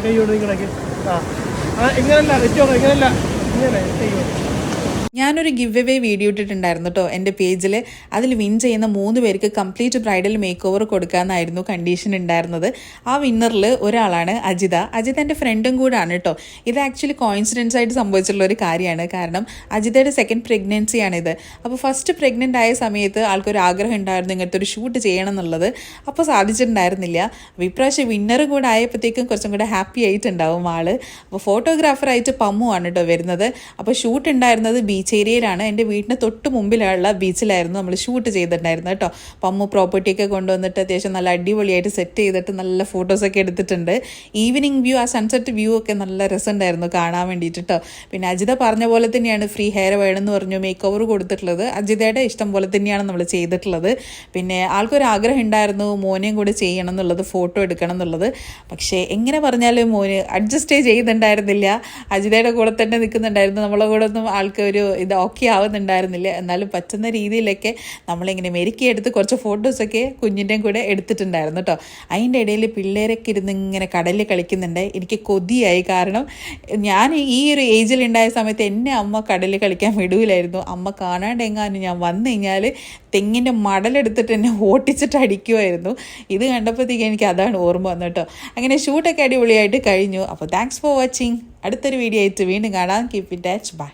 കൈയോട് നിങ്ങളൊക്കെ ഇങ്ങനല്ല വെച്ചോ ഇങ്ങനല്ല ഇങ്ങനെ ചെയ്യോ. ഞാനൊരു ഗിവ് അവേ വീഡിയോ ഇട്ടിട്ടുണ്ടായിരുന്നു കേട്ടോ എൻ്റെ പേജിൽ. അതിൽ വിൻ ചെയ്യുന്ന 3 പേർക്ക് കംപ്ലീറ്റ് ബ്രൈഡൽ മേക്ക് ഓവർ കൊടുക്കാമെന്നായിരുന്നു കണ്ടീഷൻ ഉണ്ടായിരുന്നത്. ആ വിന്നറിൽ ഒരാളാണ് അജിത. അജിത എൻ്റെ ഫ്രണ്ടും കൂടാണ് കേട്ടോ. ഇത് ആക്ച്വലി കോയിൻസിഡൻസ് ആയിട്ട് സംഭവിച്ചിട്ടുള്ള ഒരു കാര്യമാണ്. കാരണം അജിതയുടെ സെക്കൻഡ് പ്രഗ്നൻസിയാണിത്. അപ്പോൾ ഫസ്റ്റ് പ്രഗ്നൻ്റ് ആയ സമയത്ത് ആൾക്കൊരു ആഗ്രഹം ഉണ്ടായിരുന്നു ഇങ്ങനത്തെ ഒരു ഷൂട്ട് ചെയ്യണം എന്നുള്ളത്. അപ്പോൾ സാധിച്ചിട്ടുണ്ടായിരുന്നില്ല. അപ്പോൾ ഇപ്രാവശ്യം വിന്നറും കൂടെ ആയപ്പോഴത്തേക്കും കുറച്ചും കൂടെ ഹാപ്പി ആയിട്ടുണ്ടാവും ആള്. അപ്പോൾ ഫോട്ടോഗ്രാഫറായിട്ട് പമ്മു ആണ് കേട്ടോ വരുന്നത്. അപ്പോൾ ഷൂട്ട് ഉണ്ടായിരുന്നത് ബീച്ച് ഏരിയയിലാണ്. എൻ്റെ വീടിന് തൊട്ട് മുമ്പിലുള്ള ബീച്ചിലായിരുന്നു നമ്മൾ ഷൂട്ട് ചെയ്തിട്ടുണ്ടായിരുന്നത് കേട്ടോ. പമ്മു പ്രോപ്പർട്ടിയൊക്കെ കൊണ്ടുവന്നിട്ട് അത്യാവശ്യം നല്ല അടിപൊളിയായിട്ട് സെറ്റ് ചെയ്തിട്ട് നല്ല ഫോട്ടോസൊക്കെ എടുത്തിട്ടുണ്ട്. ഈവനിങ് വ്യൂ, ആ സൺസെറ്റ് വ്യൂ ഒക്കെ നല്ല രസമുണ്ടായിരുന്നു കാണാൻ വേണ്ടിയിട്ട് കേട്ടോ. പിന്നെ അജിത പറഞ്ഞ പോലെ തന്നെയാണ് ഫ്രീ ഹെയർ വേണമെന്ന് പറഞ്ഞു മേക്ക് ഓവർ കൊടുത്തിട്ടുള്ളത്. അജിതയുടെ ഇഷ്ടം പോലെ തന്നെയാണ് നമ്മൾ ചെയ്തിട്ടുള്ളത്. പിന്നെ ആൾക്കൊരു ആഗ്രഹം ഉണ്ടായിരുന്നു മോനെയും കൂടെ ചെയ്യണം എന്നുള്ളത്, ഫോട്ടോ എടുക്കണം എന്നുള്ളത്. പക്ഷേ എങ്ങനെ പറഞ്ഞാലും മോന് അഡ്ജസ്റ്റേ ചെയ്യുന്നുണ്ടായിരുന്നില്ല. അജിതയുടെ കൂടെ തന്നെ നിൽക്കുന്നുണ്ടായിരുന്നു. നമ്മളെ കൂടെ ഒന്നും ആൾക്ക് ഒരു ഇത് ഓക്കെ ആവുന്നുണ്ടായിരുന്നില്ല. എന്നാലും പറ്റുന്ന രീതിയിലൊക്കെ നമ്മളിങ്ങനെ മെരുക്കിയെടുത്ത് കുറച്ച് ഫോട്ടോസൊക്കെ കുഞ്ഞിൻ്റെയും കൂടെ എടുത്തിട്ടുണ്ടായിരുന്നു കേട്ടോ. അതിൻ്റെ ഇടയിൽ പിള്ളേരൊക്കെ ഇരുന്ന് ഇങ്ങനെ കടലിൽ കളിക്കുന്നുണ്ട്. എനിക്ക് കൊതിയായി. കാരണം ഞാൻ ഈ ഒരു ഏജിലുണ്ടായ സമയത്ത് എന്നെ അമ്മ കടലിൽ കളിക്കാൻ വിടൂലായിരുന്നു. അമ്മ കാണാണ്ടെങ്ങാനും ഞാൻ വന്നു കഴിഞ്ഞാൽ തെങ്ങിൻ്റെ മടലെടുത്തിട്ട് എന്നെ ഓട്ടിച്ചിട്ട് അടിക്കുമായിരുന്നു. ഇത് കണ്ടപ്പോഴത്തേക്ക് എനിക്ക് അതാണ് ഓർമ്മ വന്നത് കേട്ടോ. അങ്ങനെ ഷൂട്ടൊക്കെ അടിപൊളിയായിട്ട് കഴിഞ്ഞു. അപ്പോൾ താങ്ക്സ് ഫോർ വാച്ചിങ്. അടുത്തൊരു വീഡിയോ ആയിട്ട് വീണ്ടും കാണാം. Keep in touch. ബൈ.